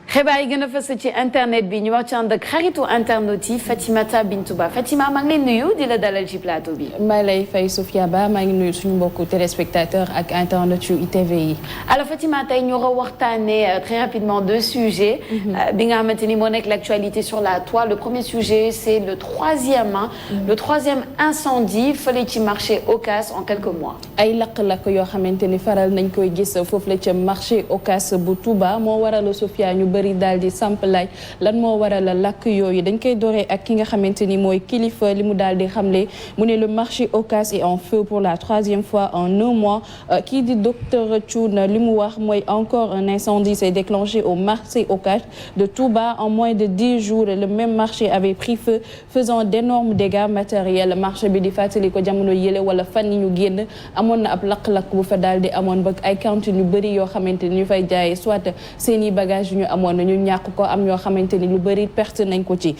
xibaar yi gën a fës ci internet bi ñu wax ci ànd ak xaritu internet yi Fatimata Bintou Ba Fatima maa ngi lay nuyu di la dalal ci plateau bi. maa lay fay Sofia Ba maa ngi nuyu suñu mbokku téléspectateurs ak internet yu ITV yi. alors Fatima tey ñu war a waxtaanee très rapidement deux sujets. bi nga xamante ni moo nekk l'actualité sur la toile. Le premier sujet c'est le troisième incendie fële ci marché Ocass en quelques mois. ay lakk-lakk yoo xamante ni faral nañ koy gis foofu la ca marché Ocass bu Touba moo waral Sofia ñu bëri daal di samp laaj lan moo waral lakk yooyu dañ koy dooree ak ki nga xamante ni mooy kilifa li mu daal di xamle mu ne le marché Ocass est en feu pour la troisième fois en un mois kii di docteur Thioune li mu wax mooy encore un incendie s'est déclenché au marché Ocass de Touba en moins de 10 jours le même marché avait pris feu faisant d'énormes dégâts matériels marché bi di fàttali ko jamono yële wala fan yi ñu génn amoon na ab lakk-lakk bu fa daal di amoon ba ay cantines yu bëri yoo xamante ni ñu fay jaayee soit seeni bagage yu ñu amoon na ñu ñàkk ko am ñoo xamante ni lu bëri perte nañ ko ci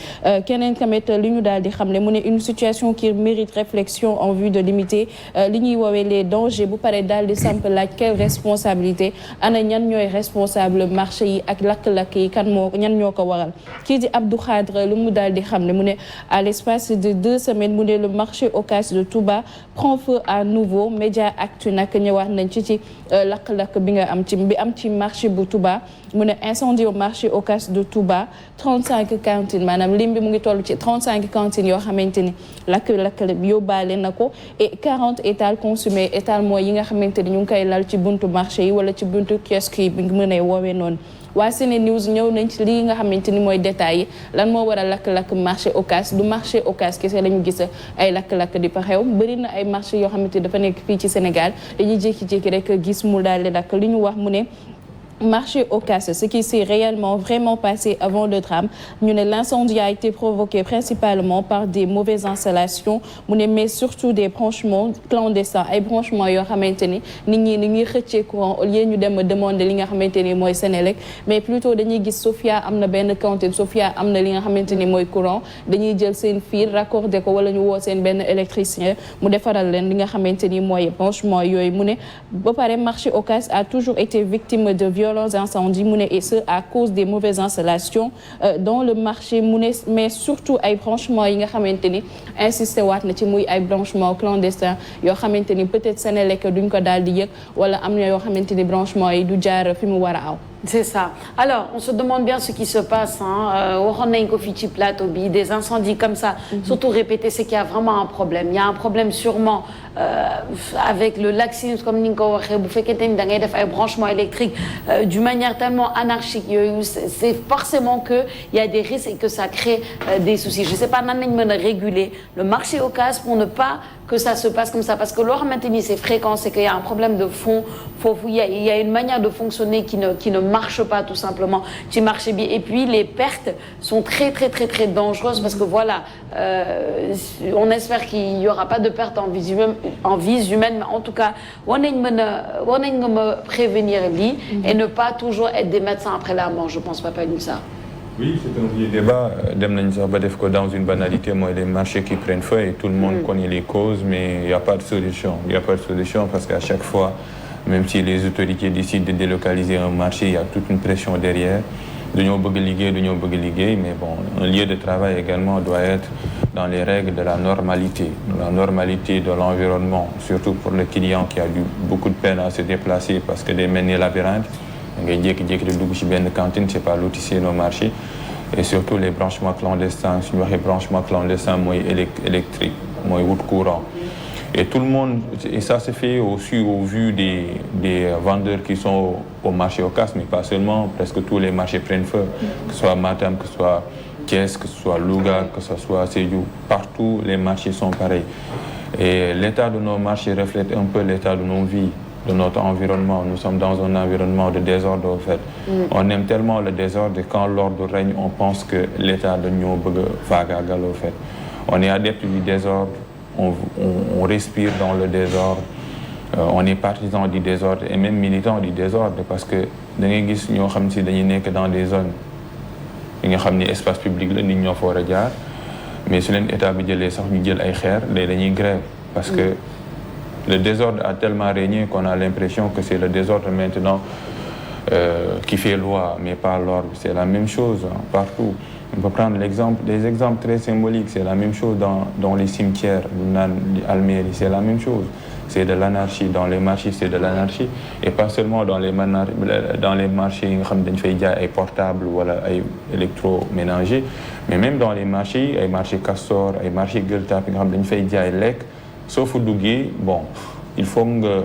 keneen tamit li ñu daal di xamle mu ne une situation qui mérite réflexion en vue de limiter li ñuy woowee les dangers bu pare daal di samp laaj quelle responsabilité ana ñan ñooy responsable marché yi ak lakk-lakk yi ñan ñoo ko waral kii di Abdou Khadre lu mu daal di xamle mu ne à l'espace de 2 semaines mu ne le marché Ocass de Touba prend feu à nouveau Média Actu nag ñëwaat nañ ci lakk-lakk bi am ci marché bu Touba mu ne incendie au marché Ocass de Touba 35 cantines maanaam lim bi mu ngi toll ci 35 cantines yoo xamante ni lakk-lakk yóbbaale na ko et 40 étals consumés étal mooy yi nga xamante ni ñu ngi koy lal ci buntu marché yi wala ci buntu kiosque yi bi nga mën a woowee noonu waa Sene News ñëw nañ ci lii nga xamante ni mooy détails yi lan moo war a lakk-lakk marché Ocass du marché Ocass kese la ñu gis ay lakk-lakk di fa xew bëri na ay marché yoo xamante ni dafa nekk fii ci Sénégal dañuy jékki-jékki rek gis mu daal di lakk li ñu wax mu ne marché Ocass ce qui s'est réellement vraiment passé avant le drame ñu ne l'incendie a été provoqué principalement par des mauvaises installations mu ne mais surtout des branchements clandestins ay branchements yoo xamante ni nit ñi ni ñuy xëccee courant au lieu ñu dem demander li nga xamante ni mooy Sénélec mais plutôt dañuy gis Sofia am na benn cantine Sofia am na li nga xamante ni mooy courant dañuy jël seen fil raccordé ko wala ñu woo seen benn électricien mu defaral leen li nga xamante ni mooy branchement yooyu mu ne ba pare marché Ocass a toujours été victime de violents incendies mu ne et ce à cause des mauvaises installations dans le marché mu ne mais surtout ay branchements yi nga xamante ni insisté waat na ci muy ay branchements clandestins yoo xamante ni peut-être Sénélec duñ ko daal di yëg wala am na yoo xamante ni branchements yi du jaar fi mu war a aw. C'est ça. Alors, on se demande bien ce qui se passe. Waxoon nañ ko fii ci plateau bi des incendies comme ça, surtout répétés, c'est qu'il y a vraiment un problème. Il y a un problème sûrement avec le laxisme comme ni nga ko waxee bu fekkente ni da ngay def ay branchements électriques d'une manière tellement anarchique yooyu c'est forcément que il y a des risques et que ça crée des soucis. Je sais pas nan lañ mën a réguler le marché Ocass pour ne pas que ça se passe comme ça parce que loo xamante ni c'est fréquent, c'est qu'il y a un problème de fond. Il y a une manière de fonctionner qui ne marche pas tout simplement ci marché bi et puis les pertes sont très dangereuses parce que voilà on espère qu'il y aura pas de pertes en vies humaines mais en tout cas war nañ mën a prévenir lii et ne pas toujours être des médecins après la mort. Je pense pas une ça. Oui, c'est un vieux débat. Dem nañ sax ba def ko dans une banalité mooy les marchés qui prennent feu et tout le monde connaît les causes mais il y a pas de solution. Il y a pas de solution parce qu'à chaque fois même si les autorités décident de délocaliser un marché il y a toute une pression derrière. Dañoo bëgg liggéey mais bon un lieu de travail également doit être dans les règles de la normalité de l'environnement surtout pour le client qui a eu beaucoup de peine à se déplacer parce que day mel ni labyrinthe ngay jékki-jékki di dugg ci benn cantine c'est pas lotisser nos marchés et surtout les branchements clandestins suñu waxee branchement clandestin mooy électrique mooy wut courant et tout le monde et ça se fait aussi au vu des vendeurs qui sont au marché Ocass mais pas seulement presque tous les marchés prennent feu que ce soit Matam que ce soit Thiès que ce soit Louga que ce soit Sédhiou partout les marchés sont pareils et l'état de nos marchés reflète un peu l'état de nos vies de notre environnement. Nous sommes dans un environnement de désordre au fait. On aime tellement le désordre et quand l'ordre règne, on pense que l'État de ñoo bëgg a faagaagal au fait. On est adepte du désordre, on respire dans le désordre, on est partisan du désordre et même militant du désordre parce que da ngay gis ñoo xam si dañuy nekk dans des zones yi nga xam ni espace public la nit ñoo fa war a jaar mais su leen état bi jëlee sax ñu jël ay xeer léegi dañuy grève parce que le désordre a tellement régné qu'on a l'impression que c'est le désordre maintenant qui fait loi, mais pas l'ordre. C'est la même chose partout. On peut prendre des exemples très symboliques. C'est la même chose dans les cimetières, Almeri, c'est la même chose. C'est de l'anarchie. Dans les marchés, c'est de l'anarchie. Et pas seulement dans les marchés, il y a des portables ou des électroménagers, mais même dans les marchés Castor, les marchés Gueltap, il y a des lecs. Sauf au Dougui, bon, il faut que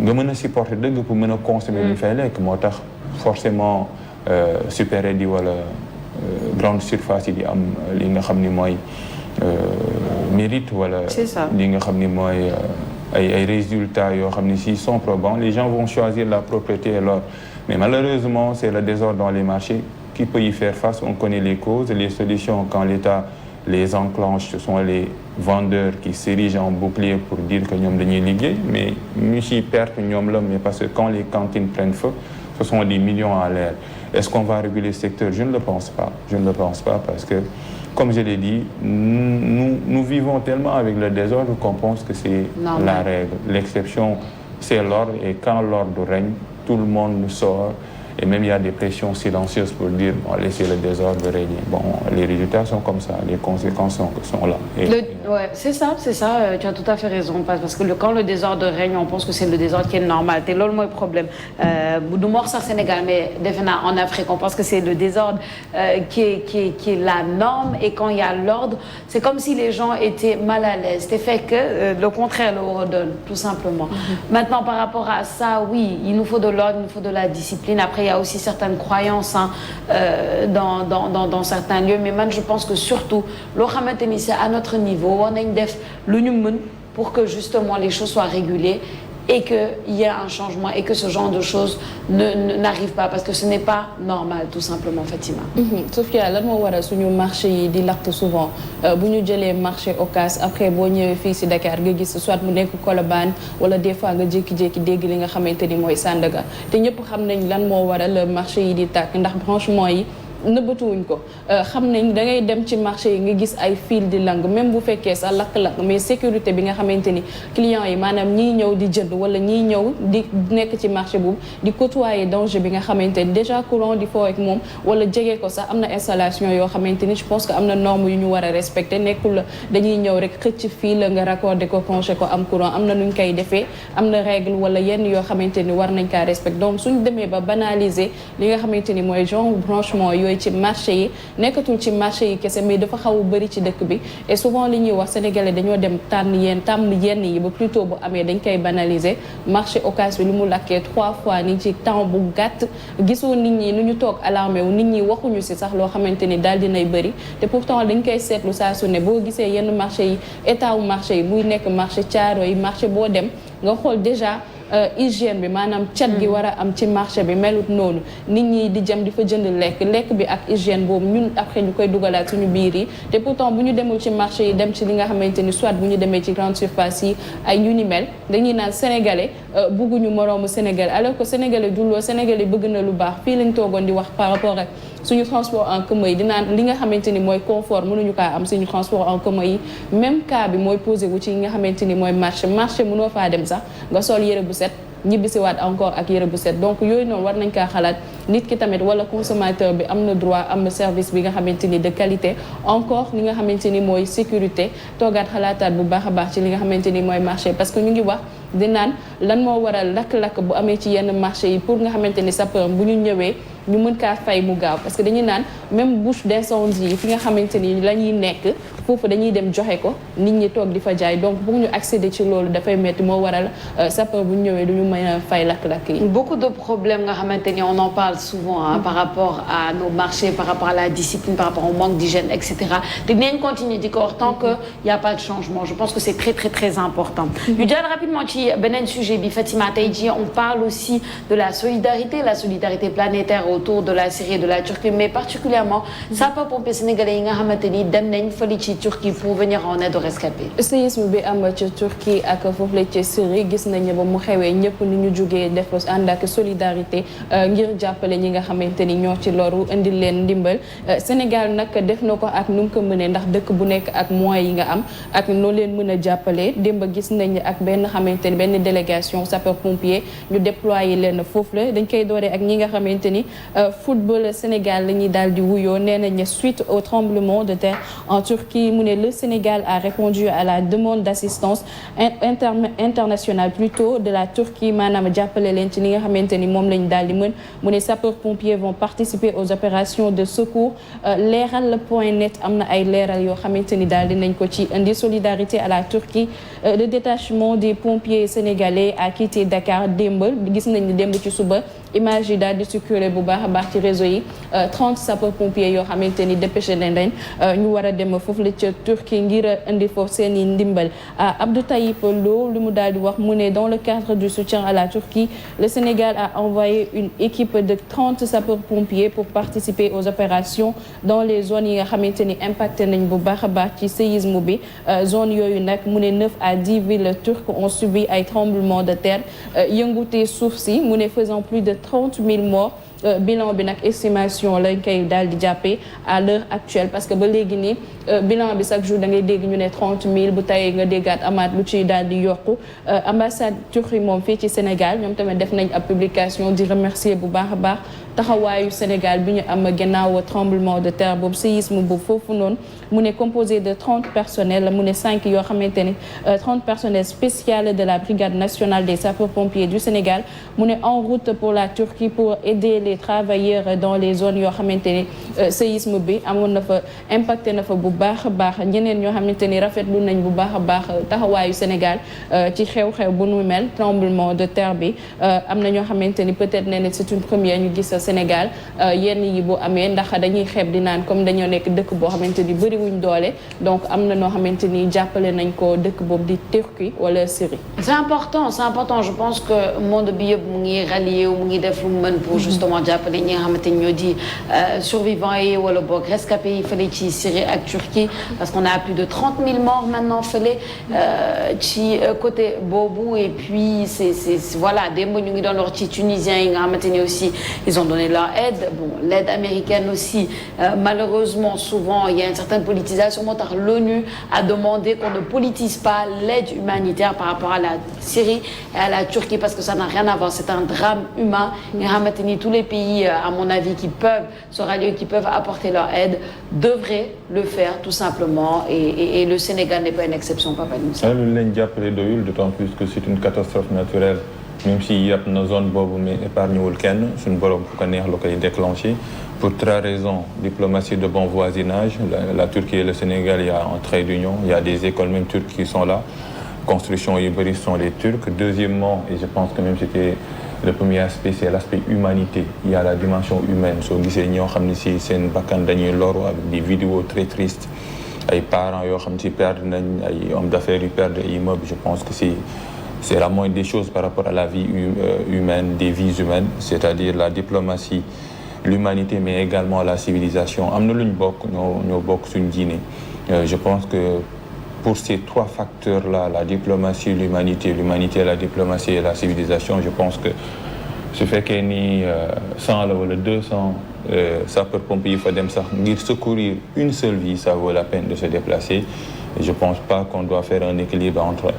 nga supporter dëgg pour mën a consommer lu ñu fay lekk moo tax forcément supérette yi wala grande surface yi di am li nga xam ni mooy mérite wala li nga xam ni mooy ay résultats yoo xam ni s'ils sont probants les gens vont choisir la propreté et l'ordre mais malheureusement c'est le désordre dans les marchés qui peut y faire face. On connaît les causes, les solutions quand l'État les enclenche, ce sont les vendeurs qui s'érigent en bouclier pour dire que nous sommes ligués, mais nous aussi perdons mais parce que quand les cantines prennent feu, ce sont des millions à l'air. Est-ce qu'on va réguler ce secteur? Je ne le pense pas. Je ne le pense pas parce que, comme je l'ai dit, nous vivons tellement avec le désordre qu'on pense que c'est la règle. L'exception, c'est l'ordre et quand l'ordre règne, tout le monde sort. Et même il y a des pressions silencieuses pour dire bon, laissez le désordre régner. Bon, les résultats sont comme ça, les conséquences sont là. Ouais, c'est ça, tu as tout à fait raison. Parce que quand le désordre règne, on pense que c'est le désordre qui est normal. C'est là le problème. Nous morts au Sénégal, mais en Afrique, on pense que c'est le désordre qui est la norme. Et quand il y a l'ordre, c'est comme si les gens étaient mal à l'aise. C'est fait que le contraire le redonne, tout simplement. Maintenant, par rapport à ça, oui, il nous faut de l'ordre, il nous faut de la discipline. Après, il y a aussi certaines croyances dans certains lieux, mais moi je pense que surtout, c'est à notre niveau, on a une def pour que justement les choses soient régulées et qu'il y ait un changement et que ce genre de choses n'arrive pas parce que ce n'est pas normal tout simplement Fatima. Sophia lan moo waral suñu marché yi di lakk souvent bu ñu jëlee marché Ocass après boo ñëwee fii si Dakar nga gis soit mu nekk Colobane wala des fois nga jékki-jékki dégg li nga xamante ni mooy Sandaga te ñëpp xam nañ lan moo waral marché yi di tàkk ndax branchement yi nëbbatuwuñ ko xam nañ da ngay dem ci marché yi nga gis ay fil di lang même bu fekkee sax lakk-lakk mais sécurité bi nga xamante ni clients yi maanaam ñiy ñëw di jënd wala ñiy ñëw di nekk ci marché boobu di côtoyer danger bi nga xamante ni déjà courant di foo ak moom wala jege ko sax am na installation yoo xamante ni je pense que am na norme yu ñu war a respecter nekkul dañuy ñëw rek xëcc fil la nga raccordé ko branché ko am courant am na nuñ koy defee am na règle wala yenn yoo xamante ni war nañ kaa respecter donc suñ demee ba banaliser li nga xamante ni mooy genre branchement yooyu ci marché yi nekkatul ci marché yi kese mais dafa xaw a bëri ci dëkk bi et souvent li ñuy wax sénégalais dañoo dem tàmm yenn yi ba plutôt bu amee dañ koy banaliser marché Ocass bi lu mu lakkee 3 fois ni ci temps bu gàtt gisoo nit ñi nu ñu toog alarmé wu nit ñi waxuñu si sax loo xamante ni daal dinay bëri te pourtant dañ koy seetlu saa su ne boo gisee yenn marché yi état wu marché yi buy nekk marché Thiaroye yi marché boo dem nga xool déjà hygiène bi maanaam cat gi war a am ci marché bi melut noonu nit ñi di jëm di fa jënd lekk bi ak hygiène boobu ñun après ñu koy dugalaat suñu biir yi te pourtant bu ñu demul ci marché yi dem ci li nga xamante ni soit bu ñu demee ci grande surface yi ay yu ni mel dañuy naan sénégalais bëgguñu moroomu sénégalais alors que sénégalais dulloo sénégalais bëgg na lu baax fii lañ toogoon di wax par rapport ak suñu transport en commun yi dinaan li nga xamante ni mooy confort mënuñu kaa am suñu transport en commun yi même cas bi mooy posé wu ci yi nga xamante ni mooy marché mënoo faa dem sax nga sol yére bu set ñibbisiwaat encore ak yére bu set donc yooyu noonu war nañ kaa xalaat nit ki tamit wala consommateur bi am na droit am na service bi nga xamante ni de qualité encore li nga xamante ni mooy sécurité toogaat xalaataat bu baax a baax ci li nga xamante ni mooy marché parce que ñu ngi wax di naan lan moo waral lakk-lakk bu amee ci yenn marché yi pour nga xamante ni sapeur bu ñu ñëwee ñu mën kaa fay mu gaaw parce que dañuy naan même bouche d'incendie yi fi nga xamante ni la ñuy nekk foofu dañuy dem joxe ko nit ñi toog di fa jaay donc pour ñu accéder ci loolu dafay métti moo waral sapeur bu ñu ñëwee du ñu mën a fay lakk-lakk yi. Beaucoup de problèmes nga xamante ni on en parle souvent par rapport à nos marchés par rapport à la discipline par rapport au manque d'hygiène et cetera te dinañ continuer di ko wax tant que y a pas de changement je pense que c'est très très très important. ñu jàll rapidement ci beneen sujet bi Fatima tey jii on parle aussi de la solidarité planétaire autour de la Syrie et de la Turquie mais particulièrement sapeurs-pompiers sénégalais yi nga xamante ni dem nañ fële ci Turquie pour venir en aide aux rescapés. séisme bi am ci Turquie ak foofu la ci Syrie gis nañ ba mu xewee ñëpp ni ñu jógee def ànd ak solidarité ngir jàppale ñi nga xamante ni ñoo ci loru indi leen ndimbal Sénégal nag def na ko ak nu mu ko mënee ndax dëkk bu nekk ak moyens yi nga am ak noo leen mën a jàppale démb gis nañ ak benn xamante ni benn délégation identification sapeur pompier ñu déployer leen foofu la dañ koy dooree ak ñi nga xamante ni football Sénégal la ñuy daal di wuyoo nee nañ suite au tremblement de terre en Turquie mu ne le Sénégal a répondu à la demande d'assistance internationale plutôt de la Turquie maanaam jàppale leen ci li nga xamante ni moom lañ daal di mën mu ne sapeurs pompiers vont participer aux opérations de secours leeral point net am na ay leeral yoo xamante ni daal di nañ ko ci indi solidarité à la Turquie le détachement des pompiers sénégalais a quitté Dakar démb gis nañ ni démb ci suba image yi daal di circuler bu baax a baax ci réseau yi 30 sapeurs pompiers yoo xamante ni dépêché nañ leen ñu war a dem foofu la ca Turquie ngir indi foofu seen i ndimbal Abdou Taïb Lo lu mu daal di wax mu ne dans le cadre du soutien à la Turquie le Sénégal a envoyé une équipe de 30 sapeurs pompiers pour participer aux opérations dans les zones yi nga xamante ni impacté nañ bu baax a baax ci séisme bi zone yooyu nag mu ne 9 à 10 villes turques ont subi ay tremblements de terre yëngute suuf si mu ne faisant plus de 30 000 morts bilan bi nag estimation lañ koy daal di jàppee à l'heure actuelle parce que ba léegi nii bilan bi chaque jour da ngay dégg ñu ne 30 000 bu tayee nga déggaat amaat lu ciy daal di yokku ambassade Turquie moom fii ci Sénégal ñoom tamit def nañ ab publication di remercier bu baax a baax taxawaayu Sénégal bi ñu am gannaaw tremblement de terre boobu séisme bu foofu noonu mu ne composé de 30 personnels mu ne 5 yoo xamante ni 30 personnels spécial de la brigade nationale des sapeurs-pompiers du Sénégal mu ne en route pour la Turquie pour aider les travailleurs dans les zones yoo xamante ni séisme bi amoon na fa impacté na fa bu baax a baax ñeneen ñoo xamante ni rafetlu nañ bu baax a baax taxawaayu Sénégal ci xew-xew bu nu mel tremblement de terre bi am na ñoo xamante ni peut-être nee na c'est une première ñu gis Sénégal yenn yi bu amee ndax dañuy xeeb di naan comme dañoo nekk dëkk boo xamante ni bëri wuñ doole donc am na noo xamante ni jàppale nañ ko dëkk boobu di Turquie wala Syrie. C'est important je pense que monde bi yëpp mu ngi rallié mu ngi def lu mu mën pour justement jàppale ñi nga xamante ni ñoo di survivants yi wala boog rescapés yi fële ci Syrie ak Turquie parce qu'on a plus de 30 000 morts maintenant fële ci côté boobu et puis c'est voilà démb ñu ngi doon wax ci Tunisiens yi nga xamante ni aussi ils ont donné leur aide bon l'aide américaine aussi malheureusement souvent il y a une certaine politisation moo tax l'ONU a demandé qu'on ne politise pas l'aide humanitaire par rapport à la Syrie et à la Turquie parce que ça n'a rien à voir c'est un drame humain nga xamante ni tous les pays à mon avis qui peuvent se rallier qui peuvent apporter leur aide devraient le faire tout simplement et le Sénégal n'est pas une exception Papa Moussa. lu leen jàppale doyul d'autant plus que c'est une catastrophe naturelle même si yàpp na zone boobu mais épargne wul kenn suñu borom fu ko neex la koy déclencher pour 3 raisons diplomatie de bon voisinage la Turquie et le Sénégal il y a un trait d'union il y a des écoles même turques qui sont là construction yu bëri sont les Turcs deuxièmement et je pense que même c'était le premier aspect c'est l'aspect humanité il y a la dimension humaine soo gisee ñoo xam ne si seen bakkan dañuy loru avec des vidéos très tristes ay parents yoo xam ne si perdre nañ ay hommes d'affaires yu perdre ay immeubles je pense que c'est la moindre des choses par rapport à la vie humaine des vies humaines c'est-à-dire la diplomatie l'humanité mais également la civilisation am na lu ñu bokk ñoo bokk suñu diine je pense que pour ces 3 facteurs-là la diplomatie l'humanité la diplomatie et la civilisation je pense que su fekkee ni 100 la wala 200 sapeurs-pompiers yi fa dem sax ngir secourir une seule vie ça vaut la peine de se déplacer et je pense pas qu'on doit faire un équilibre entre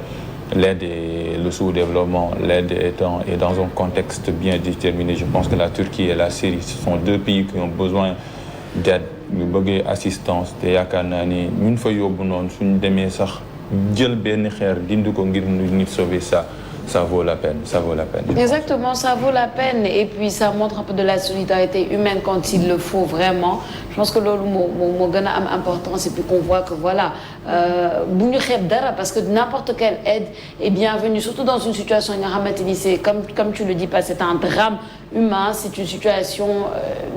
l'aide et le sous-développement l'aide étant et dans un contexte bien déterminé je pense que la Turquie et la Syrie ce sont 2 pays qui ont besoin d'aide ñu bëggee assistance te yaakaar naa ni ñun fa yóbbu noonu suñu demee sax jël benn xeer dindi ko ngir nit sauver ça vaut la peine exactement ça vaut la peine et puis ça montre un peu de la solidarité humaine quand il le faut vraiment je pense que loolu moo gën a am importance et puis qu'on voit que voilà bu ñu xeeb dara parce que n'importe quelle aide est bienvenue surtout dans une situation nga xamante ni c'est comme tu le dis pas c'est un drame humain c'est une situation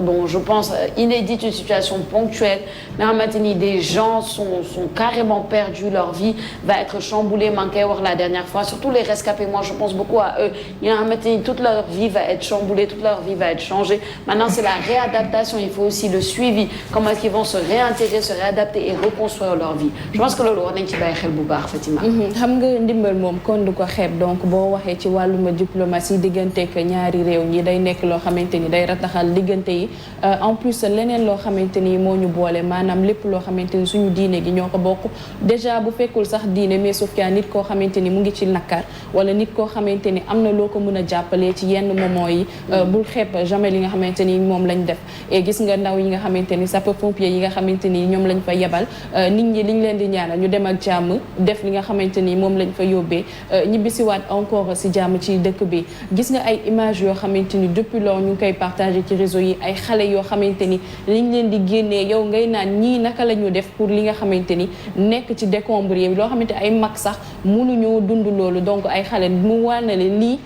bon je pense inédite une situation ponctuelle nga xamante ni des gens sont carrément perdus leur vie va être chamboulée man koy wax la dernière fois surtout les rescapés moi je pense beaucoup à eux ñi nga xamante ni toute leur vie va être chamboulée toute leur vie va être changée maintenant c'est la réadaptation il faut aussi le suivi comment est-ce qu'ils vont se réintégrer se réadapter et reconstruire leur vie je pense que loolu war nañ ci bàyyi xel bu baax Fatima. xam nga ndimbal moom kon du ko xeeb donc boo waxee ci wàllum diplomatie digganteeg ñaari réew ñi day nekk loo xamante ni day rataxal diggante yi en plus leneen loo xamante ni moo ñu boole maanaam lépp loo xamante ni suñu diine gi ñoo ko bokk déjà bu fekkul sax diine mais Sofia nit koo xamante ni mu ngi ci nakar wala nit koo xamante ni am na loo ko mën a jàppalee ci yenn moment yi bul xeeb jamais li nga xamante ni moom lañ def et gis nga ndaw yi nga xamante ni sapeurs-pompiers yi nga xamante ni ñoom lañ fa yebal nit ñi liñ leen di ñaanal ñu dem ak jàmm def li nga xamante ni moom lañ fa yóbbee ñibbisiwaat encore si jàmm ci dëkk bi gis nga ay images yoo xamante ni depuis lors ñu ngi koy partagé ci réseau yi ay xale yoo xamante ni liñ leen di génnee yow ngay naan ñii naka la ñu def pour li nga xamante ni nekk ci décombre yi loo xamante ay mag sax mënuñoo dund loolu donc ay xale mu war na leen lii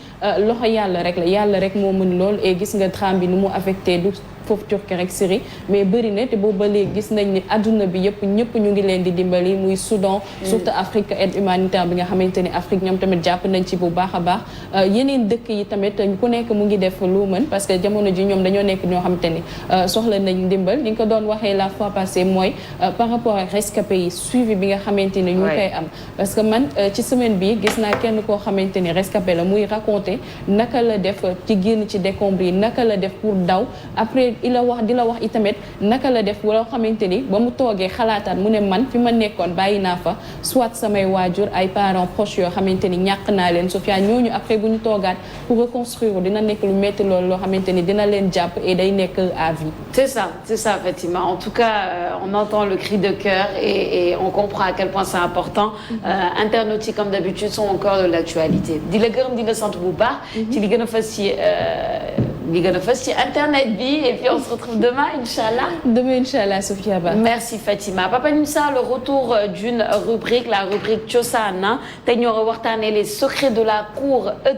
loxo yàlla rek la yàlla rek moo mën loolu et gis nga drame bi nu mu affecté du foofu Turquie rek Syrie mais bëri na te boobu ba léegi gis nañ ni adduna bi yëpp ñëpp ñu ngi leen di dimbali muy Soudan surtout Afrique aide humanitaire bi nga xamante ni Afrique ñoom tamit jàpp nañ ci bu baax a baax yeneen dëkk yi tamit ku nekk mu ngi def lu mën parce que jamono ji ñoom dañoo nekk ñoo xamante ni soxla nañ ndimbal ni nga ko doon waxee la fois passée mooy par rapport ak rescapé yi suivi bi nga xamante ni ñu koy am parce que man ci semaine bi gis naa kenn koo xamante ni rescapé la muy raconter naka la def ci génn ci décombre yi naka la def pour daw après di la wax itamit naka la def loo xamante ni ba mu toogee xalaataat mu ne man fi ma nekkoon bàyyi naa fa soit samay waajur ay parents proches yoo xamante ni ñàkk naa leen Sofia ñooñu après bu ñu toogaat pour reconstruire dina nekk lu métti loolu loo xamante ni dina leen jàpp et day nekk à vie. C'est ça Fatima. En tout cas on entend le cri de cœur et on comprend à quel point c'est important. Internautes yi comme d'habitude sont au cœur de l'actualité di la gërëm di la sant bu baax. ci li gën a fas ci internet bi et puis on se retrouve demain inchallah. Demain inchallah Sofia Ba. Merci Fatima. Papa Nimsa, le retour d'une rubrique, la rubrique Cosaan. Tey ñu war a waxtaanee les secrets de la cour